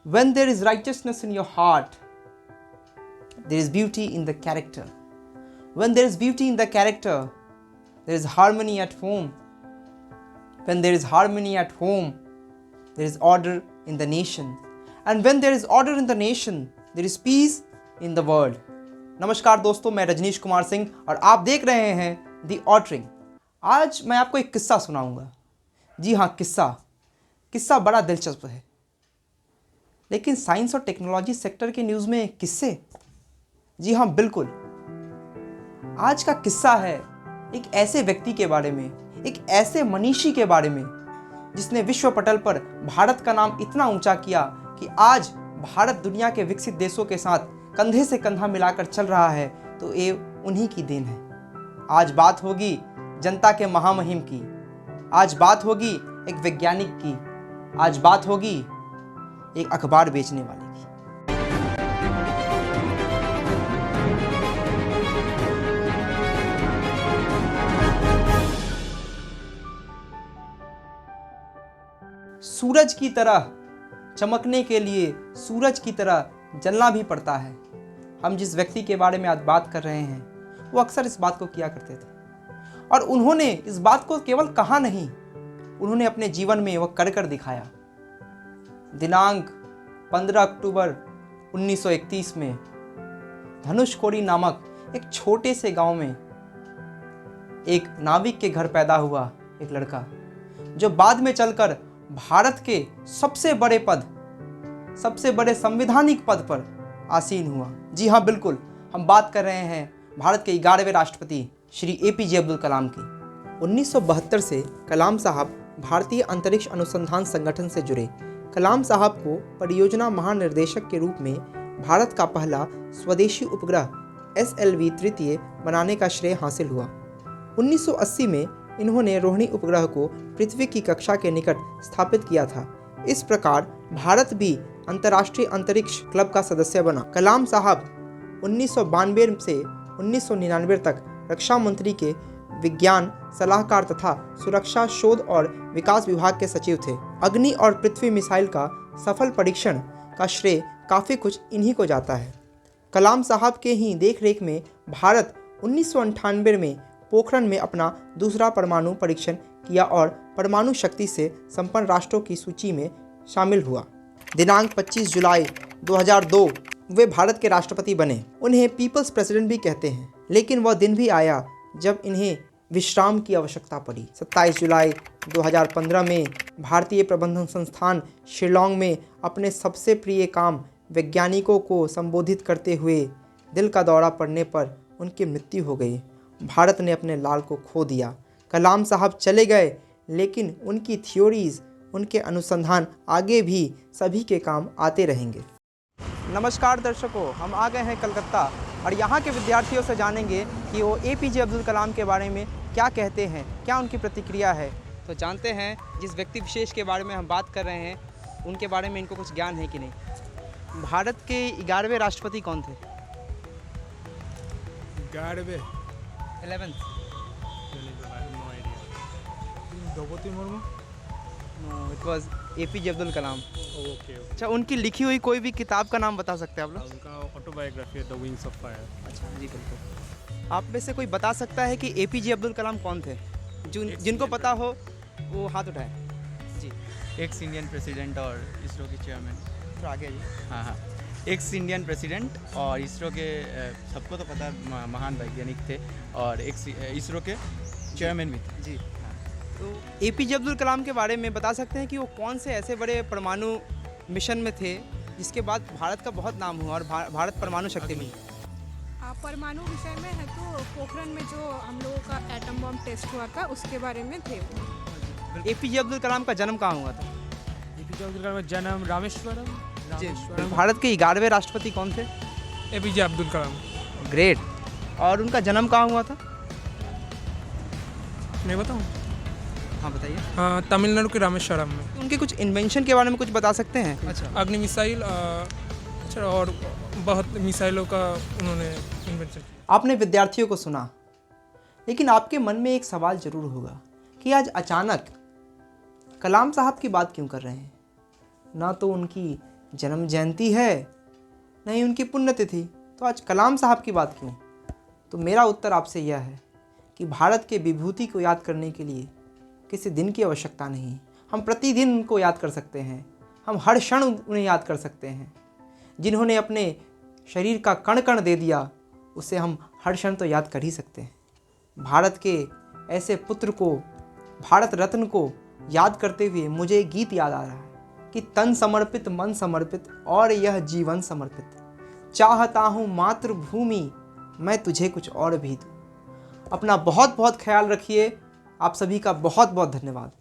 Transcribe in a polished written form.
When there is righteousness in your heart, there is beauty in the character. When there is beauty in the character, there is harmony at home. When there is harmony at home, there is order in the nation. And when there is order in the nation, there is peace in the world. नमस्कार दोस्तों, मैं रजनीश कुमार सिंह और आप देख रहे हैं दी ऑटरिंग। आज मैं आपको एक किस्सा सुनाऊंगा। जी हाँ, किस्सा बड़ा दिलचस्प है। लेकिन साइंस और टेक्नोलॉजी सेक्टर के न्यूज़ में किस्से? जी हाँ, बिल्कुल। आज का किस्सा है एक ऐसे व्यक्ति के बारे में, एक ऐसे मनीषी के बारे में जिसने विश्व पटल पर भारत का नाम इतना ऊंचा किया कि आज भारत दुनिया के विकसित देशों के साथ कंधे से कंधा मिलाकर चल रहा है, तो ये उन्हीं की देन है। आज बात होगी जनता के महामहिम की, आज बात होगी एक वैज्ञानिक की, आज बात होगी एक अखबार बेचने वाले की। सूरज की तरह चमकने के लिए सूरज की तरह जलना भी पड़ता है। हम जिस व्यक्ति के बारे में आज बात कर रहे हैं वो अक्सर इस बात को किया करते थे, और उन्होंने इस बात को केवल कहा नहीं, उन्होंने अपने जीवन में वह कर दिखाया। दिनांक 15 अक्टूबर 1931 में धनुषकोडी नामक एक छोटे से गांव में एक नाविक के घर पैदा हुआ एक लड़का, जो बाद में चलकर भारत के सबसे बड़े संवैधानिक पद पर आसीन हुआ। जी हाँ, बिल्कुल, हम बात कर रहे हैं भारत के 11वें राष्ट्रपति श्री एपीजे अब्दुल कलाम की। 1972 से कलाम साहब भारतीय अंतरिक्ष अनुसंधान संगठन से जुड़े। कलाम साहब को परियोजना महानिर्देशक के रूप में भारत का पहला स्वदेशी उपग्रह SLV तृतीय बनाने का श्रेय हासिल हुआ। 1980 में इन्होंने रोहिणी उपग्रह को पृथ्वी की कक्षा के निकट स्थापित किया था। इस प्रकार भारत भी अंतर्राष्ट्रीय अंतरिक्ष क्लब का सदस्य बना। कलाम साहब 1992 से 1999 तक रक्षा मंत्री के विज्ञान सलाहकार तथा सुरक्षा शोध और विकास विभाग के सचिव थे। अग्नि और पृथ्वी मिसाइल का सफल परीक्षण का श्रेय काफ़ी कुछ इन्हीं को जाता है। कलाम साहब के ही देखरेख में भारत 1998 में पोखरण में अपना दूसरा परमाणु परीक्षण किया और परमाणु शक्ति से संपन्न राष्ट्रों की सूची में शामिल हुआ। दिनांक 25 जुलाई 2002 वे भारत के राष्ट्रपति बने। उन्हें पीपल्स प्रेसिडेंट भी कहते हैं, लेकिन वह दिन भी आया जब इन्हें विश्राम की आवश्यकता पड़ी। 27 जुलाई 2015 में भारतीय प्रबंधन संस्थान शिलोंग में अपने सबसे प्रिय काम वैज्ञानिकों को संबोधित करते हुए दिल का दौरा पड़ने पर उनकी मृत्यु हो गई। भारत ने अपने लाल को खो दिया। कलाम साहब चले गए, लेकिन उनकी थ्योरीज, उनके अनुसंधान आगे भी सभी के काम आते रहेंगे। नमस्कार दर्शकों, हम आ गए हैं कलकत्ता और यहाँ के विद्यार्थियों से जानेंगे कि वो एपीजे अब्दुल कलाम के बारे में क्या कहते हैं, क्या उनकी प्रतिक्रिया है। तो जानते हैं जिस व्यक्ति विशेष के बारे में हम बात कर रहे हैं उनके बारे में इनको कुछ ज्ञान है कि नहीं। भारत के 11वें राष्ट्रपति कौन थे? 11th Droupadi Murmu. No, it was APJ Abdul Kalam. Okay. अच्छा, उनकी लिखी हुई कोई भी किताब का नाम बता सकते हैं आप लोग? उनका ऑटोबायोग्राफी है द विंग्स ऑफ फायर। अच्छा जी, बिल्कुल। आप में से कोई बता सकता है कि एपीजे अब्दुल कलाम कौन थे? जिनको पता हो वो हाथ उठाएं। जी। एक्स इंडियन प्रेसिडेंट और इसरो के चेयरमैन। तो आगे जी। हाँ, एक्स इंडियन प्रेसिडेंट और इसरो के सबको तो पता है महान वैज्ञानिक थे, और इसरो के चेयरमैन भी थे। जी। तो एपीजे अब्दुल कलाम के बारे में बता सकते हैं कि वो कौन से ऐसे बड़े परमाणु मिशन में थे जिसके बाद भारत का बहुत नाम हुआ और भारत परमाणु शक्ति में? परमाणु विषय में है तो पोखरण में जो हम लोगों का एटम बम टेस्ट हुआ था उसके बारे में थे वो। एपीजे अब्दुल कलाम का जन्म कहाँ हुआ था? एपीजे अब्दुल कलाम का जन्म रामेश्वरम। भारत के 11वें राष्ट्रपति कौन थे? एपीजे अब्दुल कलाम। ग्रेट। और उनका जन्म कहाँ हुआ था? मैं बताऊँ? हाँ बताइए। हाँ, तमिलनाडु के रामेश्वरम में। उनके कुछ इन्वेंशन के बारे में कुछ बता सकते हैं? अच्छा, अग्नि मिसाइल, अच्छा, और बहुत मिसाइलों का उन्होंने इन्वेंशन किया। आपने विद्यार्थियों को सुना, लेकिन आपके मन में एक सवाल जरूर होगा कि आज अचानक कलाम साहब की बात क्यों कर रहे हैं? ना तो उनकी जन्म जयंती है, नहीं उनकी पुण्यतिथि, तो आज कलाम साहब की बात क्यों? तो मेरा उत्तर आपसे यह है कि भारत के विभूति को याद करने के लिए किसी दिन की आवश्यकता नहीं। हम प्रतिदिन उनको याद कर सकते हैं, हम हर क्षण उन्हें याद कर सकते हैं। जिन्होंने अपने शरीर का कण कण दे दिया, उसे हम हर क्षण तो याद कर ही सकते हैं। भारत के ऐसे पुत्र को, भारत रत्न को याद करते हुए मुझे एक गीत याद आ रहा है कि तन समर्पित मन समर्पित और यह जीवन समर्पित, चाहता हूँ मातृभूमि मैं तुझे कुछ और भी दूँ। अपना बहुत बहुत ख्याल रखिए। आप सभी का बहुत बहुत धन्यवाद।